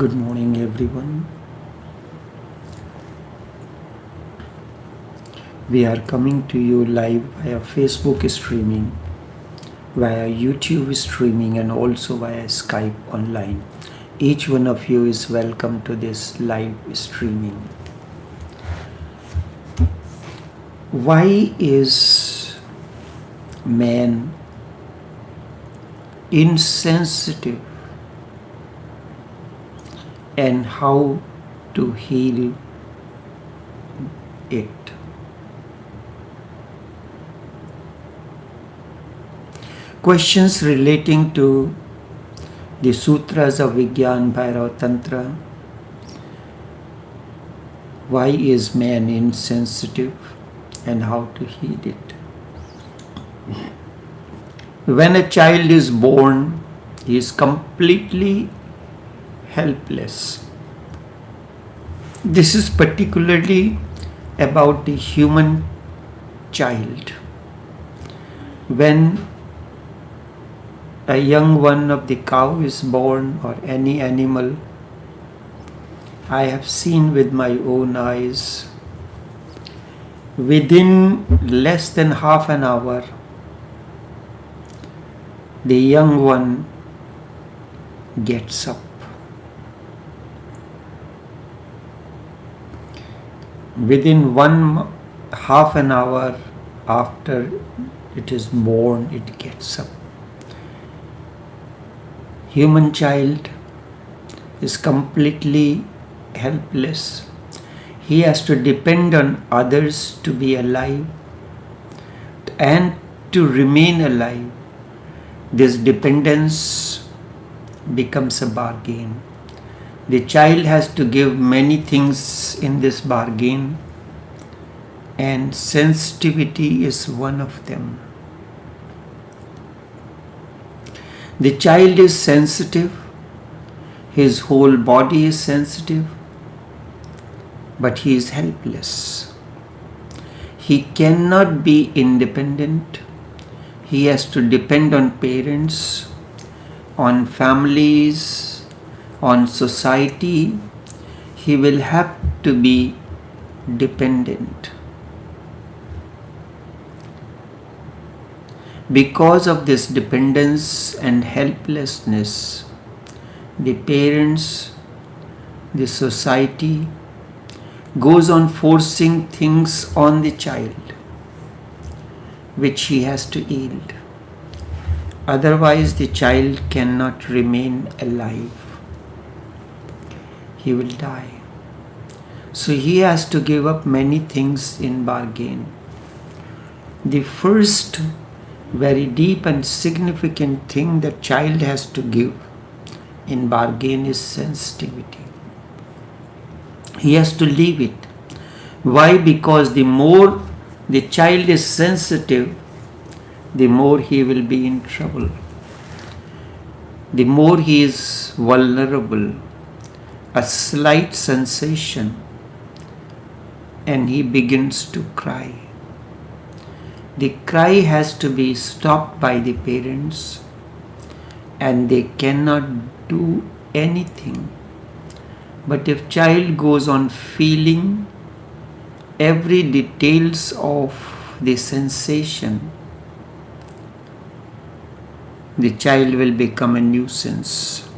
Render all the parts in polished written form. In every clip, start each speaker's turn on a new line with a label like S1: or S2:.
S1: Good morning, everyone. We are coming to you live via Facebook streaming, via YouTube streaming, and also via Skype online. Each one of you is welcome to this live streaming. Why is man insensitive, and how to heal it? Questions relating to the sutras of Vigyan Bhairav Tantra. Why is man insensitive and how to heal it? When a child is born, he is completely helpless. This is particularly about the human child. When a young one of the cow is born, or any animal, I have seen with my own eyes, within less than half an hour, the young one gets up. Within half an hour after it is born, it gets up. Human child is completely helpless. He has to depend on others to be alive and to remain alive. This dependence becomes a bargain. The child has to give many things in this bargain, and sensitivity is one of them. The child is sensitive, his whole body is sensitive, but he is helpless. He cannot be independent. He has to depend on parents, on families, on society. He will have to be dependent. Because of this dependence and helplessness, the parents, the society goes on forcing things on the child which he has to yield. Otherwise, the child cannot remain alive. He will die. So he has to give up many things in bargain. The first very deep and significant thing that child has to give in bargain is sensitivity. He has to leave it. Why? Because the more the child is sensitive, the more he will be in trouble. The more he is vulnerable. A slight sensation and he begins to cry. The cry has to be stopped by the parents, and they cannot do anything. But if child goes on feeling every details of the sensation, the child will become a nuisance.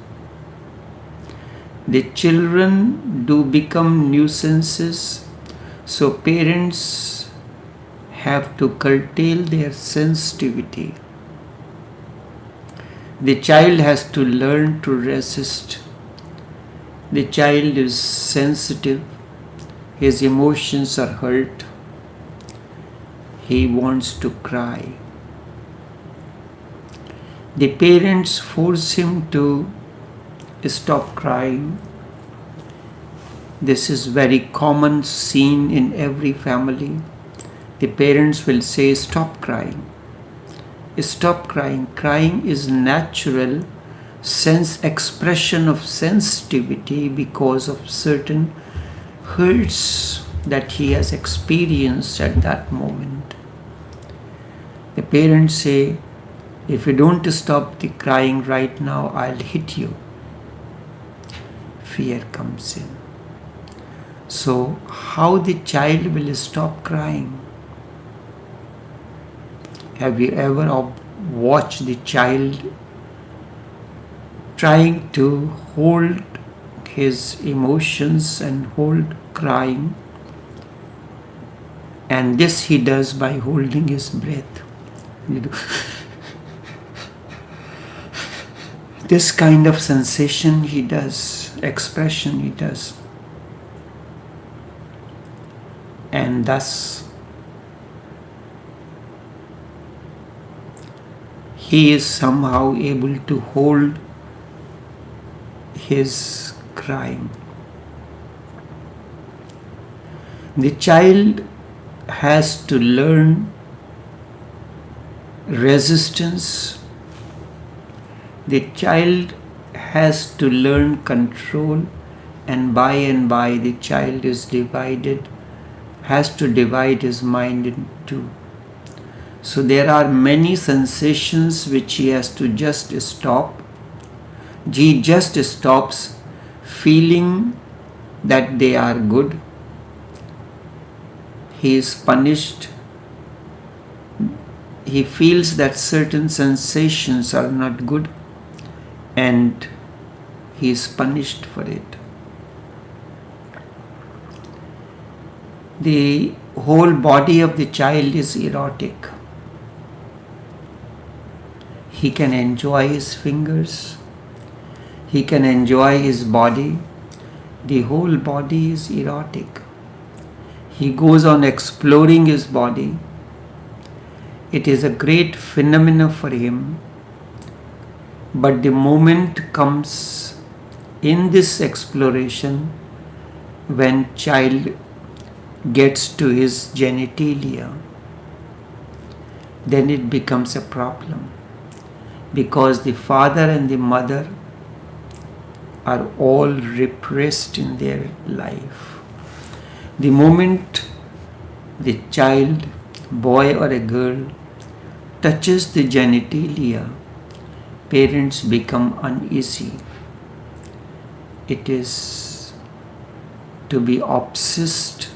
S1: The children do become nuisances, so parents have to curtail their sensitivity. The child has to learn to resist. The child is sensitive. His emotions are hurt. He wants to cry. The parents force him to stop crying. This is very common seen in every family. The parents will say, stop crying. Stop crying. Crying is natural expression of sensitivity because of certain hurts that he has experienced at that moment. The parents say, if you don't stop the crying right now, I'll hit you. fear comes in. So, how the child will stop crying? Have you ever watched the child trying to hold his emotions and hold crying? And this he does by holding his breath. This kind of sensation he does, expression he does. And thus he is somehow able to hold his crying. The child has to learn resistance. The child has to learn control, and by the child is divided, has to divide his mind in two. So there are many sensations which he has to just stop. He just stops feeling that they are good. He is punished. He feels that certain sensations are not good, and he is punished for it. The whole body of the child is erotic. He can enjoy his fingers. He can enjoy his body. The whole body is erotic. He goes on exploring his body. It is a great phenomenon for him. But the moment comes in this exploration when child gets to his genitalia, then it becomes a problem, because the father and the mother are all repressed in their life. The moment the child, boy or a girl, touches the genitalia, parents become uneasy. It is to be obsessed.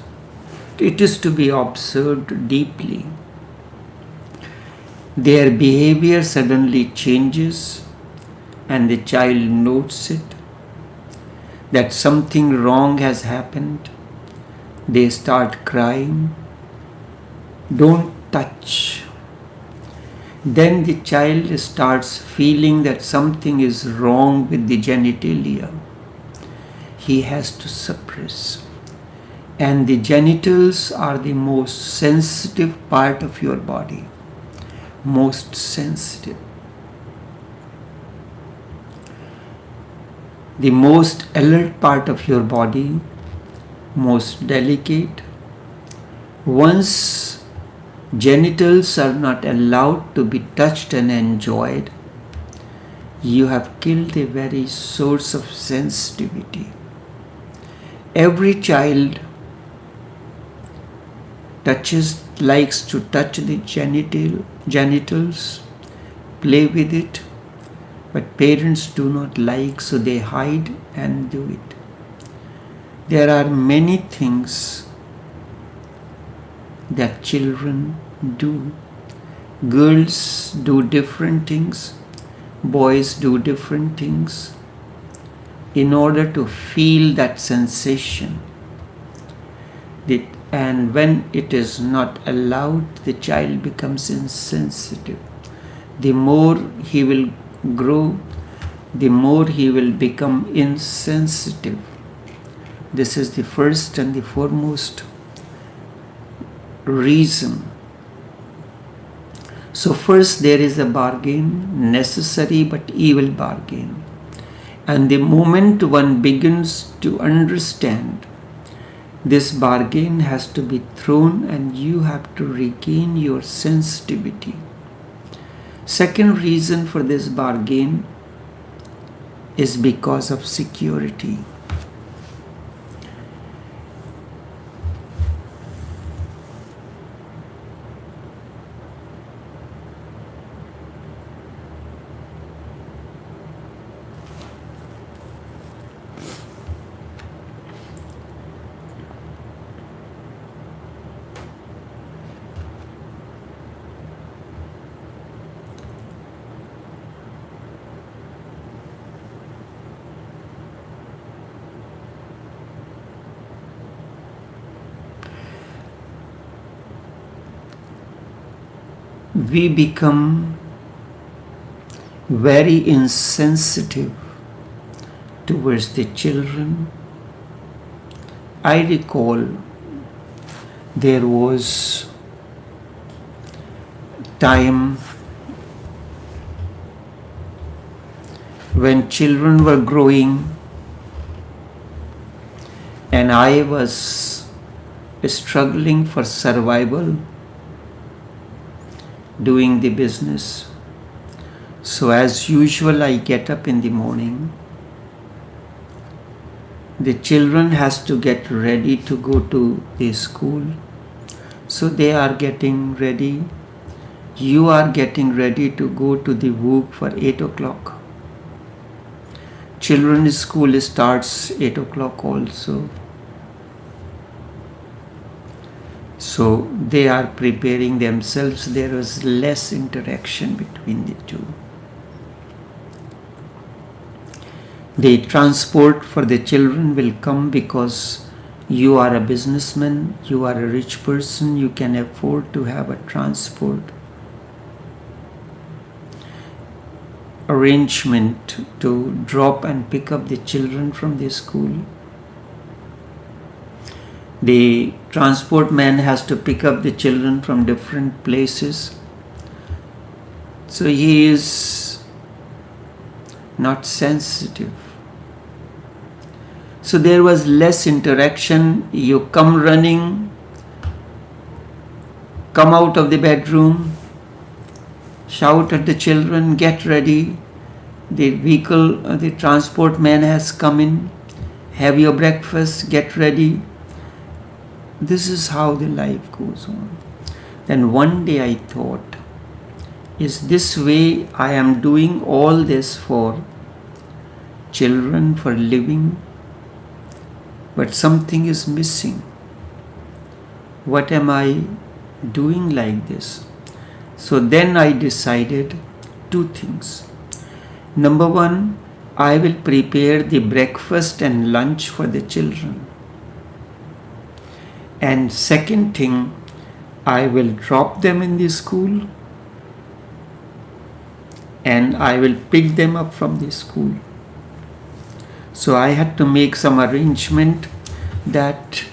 S1: It is to be observed deeply. Their behavior suddenly changes, and the child notes it, that something wrong has happened. They start crying. Don't touch. Then the child starts feeling that something is wrong with the genitalia. He has to suppress. And the genitals are the most sensitive part of your body. Most sensitive. The most alert part of your body, most delicate. Once genitals are not allowed to be touched and enjoyed, you have killed the very source of sensitivity. Every child likes to touch the genitals, play with it, but parents do not like, so they hide and do it. There are many things that children do. Girls do different things, boys do different things in order to feel that sensation. And when it is not allowed, the child becomes insensitive. The more he will grow, the more he will become insensitive. This is the first and the foremost reason. So first there is a bargain, necessary but evil bargain. And the moment one begins to understand, this bargain has to be thrown and you have to regain your sensitivity. Second reason for this bargain is because of security. we become very insensitive towards the children. I recall there was time when children were growing and I was struggling for survival doing the business. So as usual, I get up in the morning. The children has to get ready to go to the school. So they are getting ready. You are getting ready to go to the work for 8 o'clock. Children's school starts 8 o'clock also. So they are preparing themselves. There was less interaction between the two. The transport for the children will come because you are a businessman, you are a rich person, you can afford to have a transport arrangement to drop and pick up the children from the school. The transport man has to pick up the children from different places. So he is not sensitive. So there was less interaction. You come running, come out of the bedroom, shout at the children, get ready. The vehicle, the transport man has come in, have your breakfast, get ready. This is how the life goes on. Then one day I thought, is this way I am doing all this for children, for living? But something is missing. What am I doing like this? So then I decided two things. Number one, I will prepare the breakfast and lunch for the children. And second thing, I will drop them in the school and I will pick them up from the school. So I had to make some arrangement that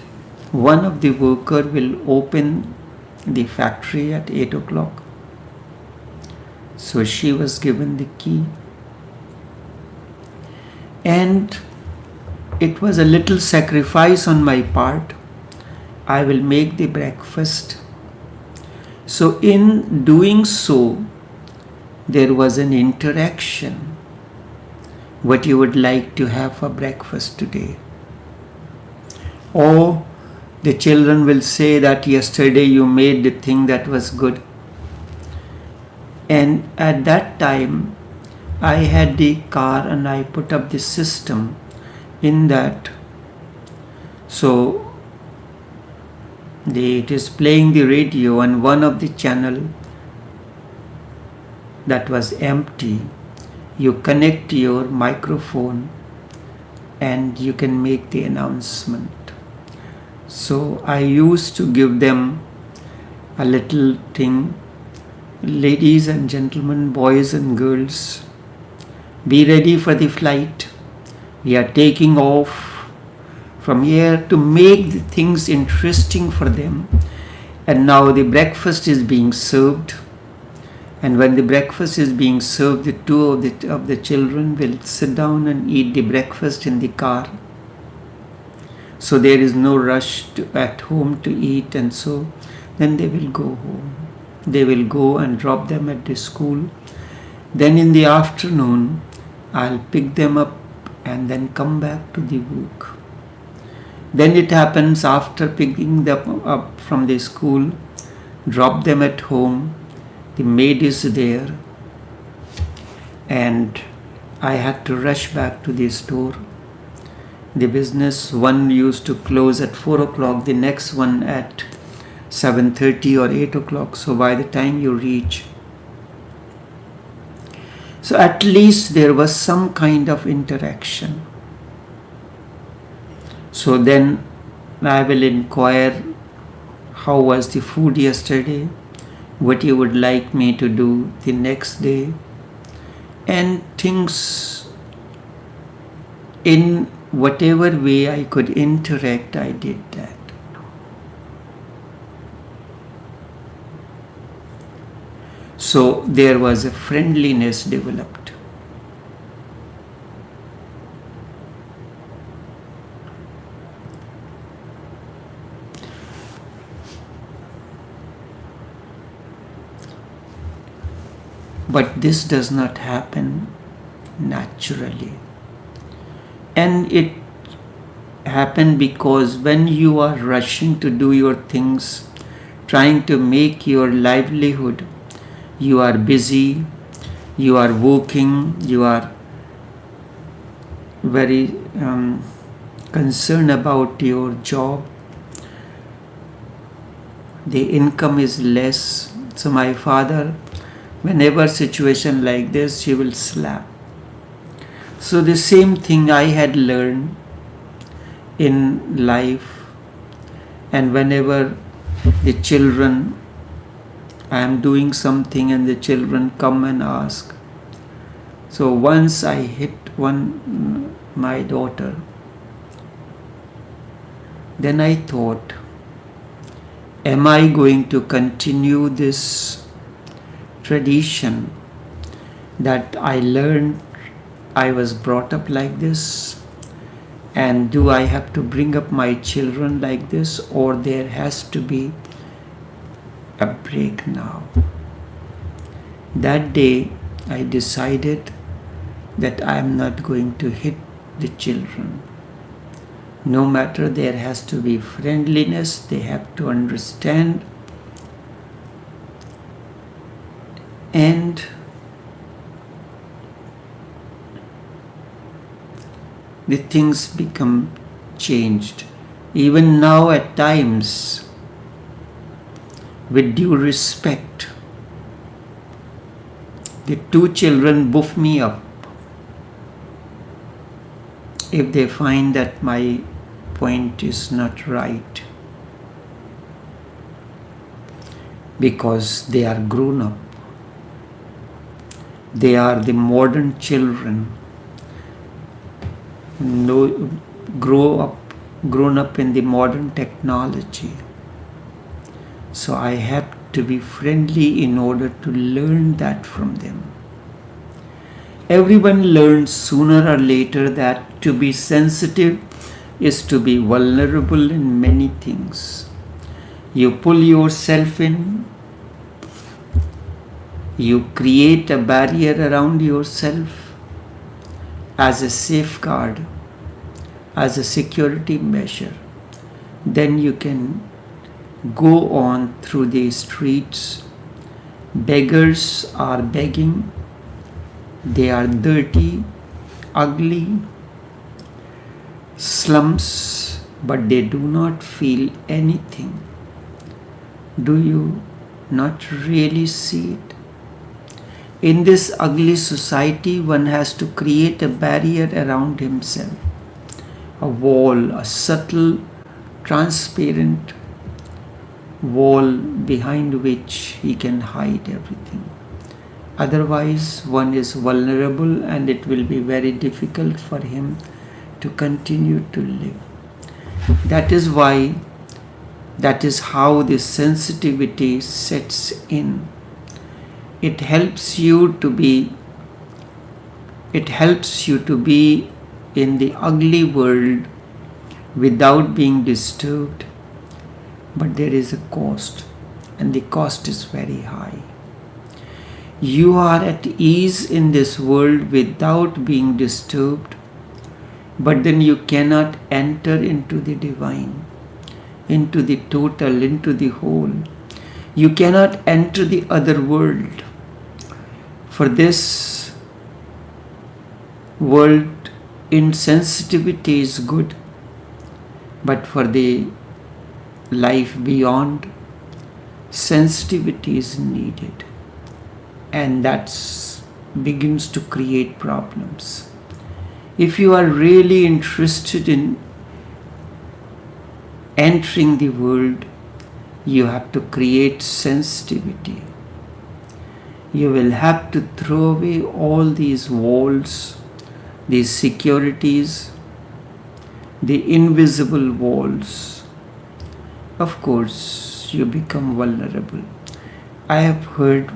S1: one of the worker will open the factory at 8 o'clock. So she was given the key. And it was a little sacrifice on my part. I will make the breakfast. So in doing so, there was an interaction. What you would like to have for breakfast today? Or the children will say that yesterday you made the thing that was good. And at that time, I had the car and I put up the system in that. So it is playing the radio and one of the channel that was empty, you connect your microphone and you can make the announcement. So I used to give them a little thing, ladies and gentlemen, boys and girls, be ready for the flight. We are taking off from here, to make the things interesting for them. And now the breakfast is being served. And when the breakfast is being served, the two of the children will sit down and eat the breakfast in the car. So there is no rush at home to eat, and so then they will go home. They will go and drop them at the school. Then in the afternoon, I'll pick them up and then come back to the work. Then it happens after picking them up from the school, drop them at home, the maid is there, and I had to rush back to the store. The business one used to close at 4 o'clock, the next one at 7:30 or 8 o'clock. So by the time you reach, so at least there was some kind of interaction. So then I will inquire, how was the food yesterday? what you would like me to do the next day, and things in whatever way I could interact, I did that. So there was a friendliness developed. But this does not happen naturally. And it happened because when you are rushing to do your things, trying to make your livelihood, you are busy, you are working, you are very concerned about your job, the income is less. So my father, whenever situation like this, he will slap. So the same thing I had learned in life, and whenever the children, I am doing something and the children come and ask. So once I hit my daughter, then I thought, am I going to continue this tradition that I learned, I was brought up like this, and do I have to bring up my children like this, or there has to be a break now? That day I decided that I am not going to hit the children. No matter, there has to be friendliness, they have to understand, and the things become changed. Even now at times, with due respect, the two children buff me up if they find that my point is not right, because they are grown up. They are the modern children, grown up in the modern technology. So I have to be friendly in order to learn that from them. Everyone learns sooner or later that to be sensitive is to be vulnerable in many things. You pull yourself in, you create a barrier around yourself as a safeguard, as a security measure. Then you can go on through the streets. Beggars are begging. They are dirty, ugly, slums, but they do not feel anything. Do you not really see it? In this ugly society, one has to create a barrier around himself, a wall, a subtle, transparent wall behind which he can hide everything. Otherwise, one is vulnerable and it will be very difficult for him to continue to live. That is how the sensitivity sets in. It helps you to be in the ugly world without being disturbed. But there is a cost, and the cost is very high. You are at ease in this world without being disturbed, but then you cannot enter into the divine, into the total, into the whole. You cannot enter the other world. For this world, insensitivity is good, but for the life beyond, sensitivity is needed. And that begins to create problems. If you are really interested in entering the world, you have to create sensitivity. You will have to throw away all these walls, these securities, the invisible walls. Of course, you become vulnerable. I have heard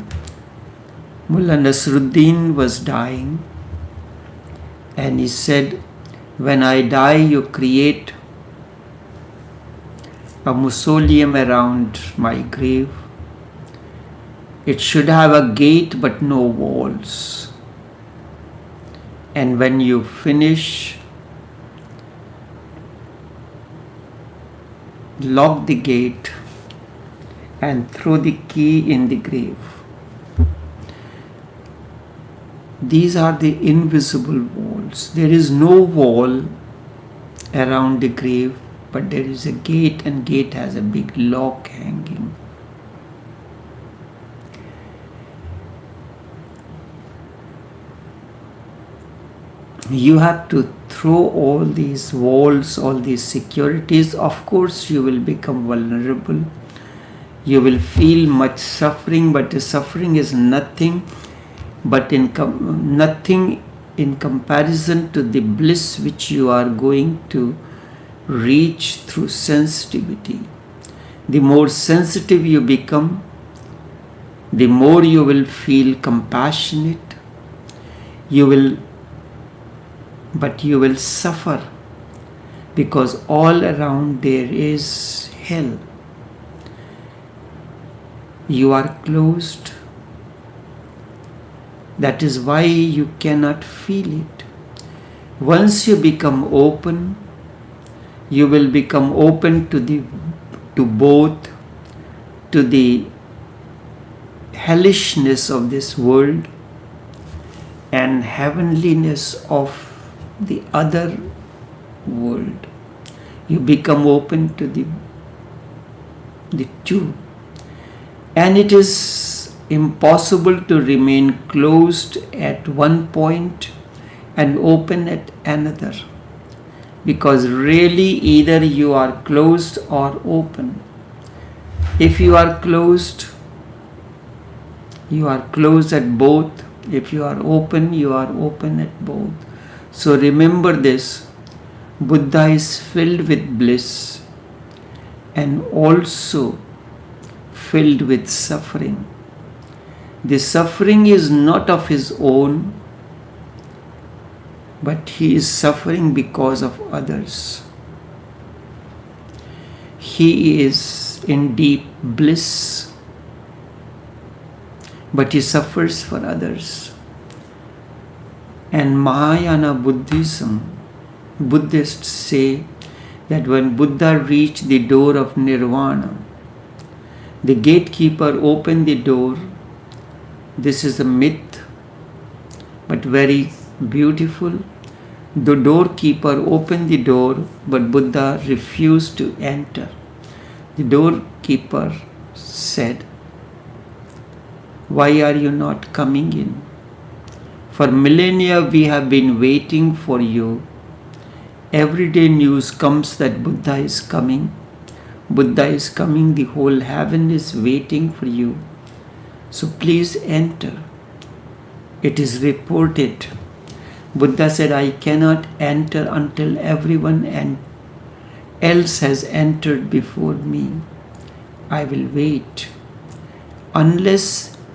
S1: Mullah Nasruddin was dying, and he said, when I die, you create a mausoleum around my grave. It should have a gate but no walls. And when you finish, lock the gate and throw the key in the grave. These are the invisible walls. There is no wall around the grave, but there is a gate, and gate has a big lock hanging. You have to throw all these walls, all these securities. Of course, you will become vulnerable. You will feel much suffering, but the suffering is nothing nothing in comparison to the bliss which you are going to reach through sensitivity. The more sensitive you become, the more you will feel compassionate. But you will suffer, because all around there is hell. You are closed. That is why you cannot feel it. Once you become open, you will become open to both the hellishness of this world and heavenliness of the other world. You become open to the two. And it is impossible to remain closed at one point and open at another, because really either you are closed or open. If you are closed at both. If you are open at both. So remember this: Buddha is filled with bliss and also filled with suffering. The suffering is not of his own, but he is suffering because of others. He is in deep bliss, but he suffers for others. And Mahayana Buddhists say that when Buddha reached the door of Nirvana, the gatekeeper opened the door. This is a myth, but very beautiful. The doorkeeper opened the door, but Buddha refused to enter. The doorkeeper said, "Why are you not coming in? For millennia we have been waiting for you. Every day news comes that Buddha is coming. Buddha is coming. The whole heaven is waiting for you. So please enter." It is reported. Buddha said, "I cannot enter until everyone else has entered before me. I will wait. Unless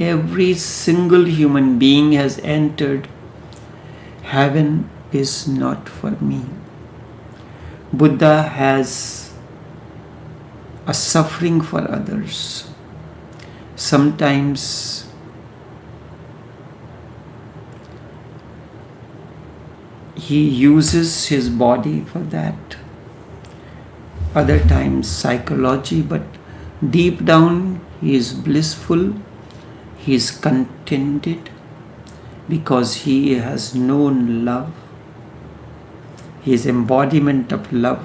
S1: every single human being has entered, heaven is not for me." Buddha has a suffering for others. Sometimes he uses his body for that. Other times psychology, but deep down he is blissful, he is contented because he has known love. He is embodiment of love,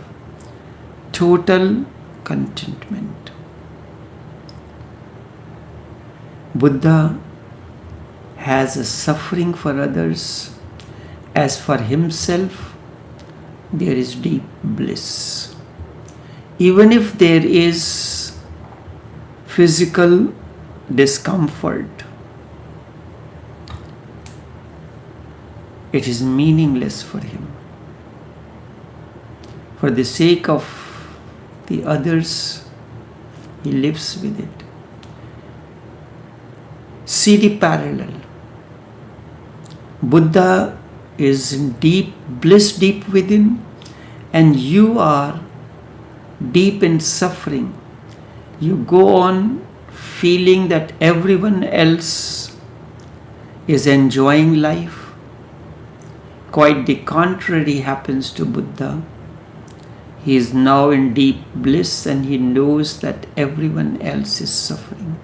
S1: total contentment. Buddha has a suffering for others. As for himself, there is deep bliss. Even if there is physical discomfort, it is meaningless for him. For the sake of the others, he lives with it. See the parallel. Buddha is in deep bliss deep within, and you are deep in suffering. You go on feeling that everyone else is enjoying life. Quite the contrary happens to Buddha. He is now in deep bliss and he knows that everyone else is suffering.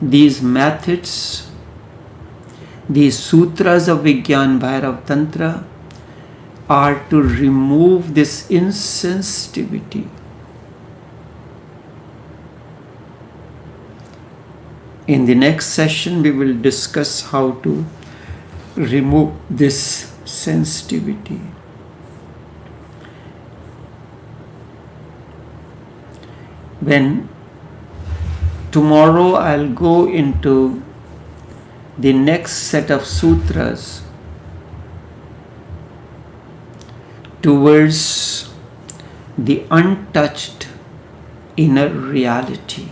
S1: These methods, these sutras of Vigyan Bhairav Tantra are to remove this insensitivity. In the next session, we will discuss how to remove this sensitivity. When tomorrow I'll go into the next set of sutras towards the untouched inner reality.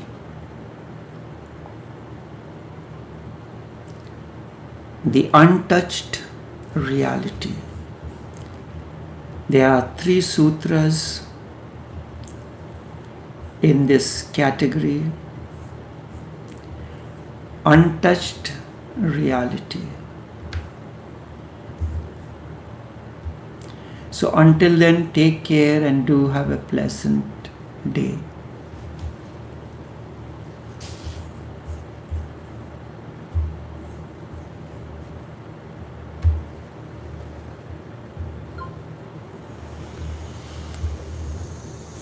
S1: The untouched reality. There are 3 sutras in this category. Untouched reality. So until then, take care and do have a pleasant day.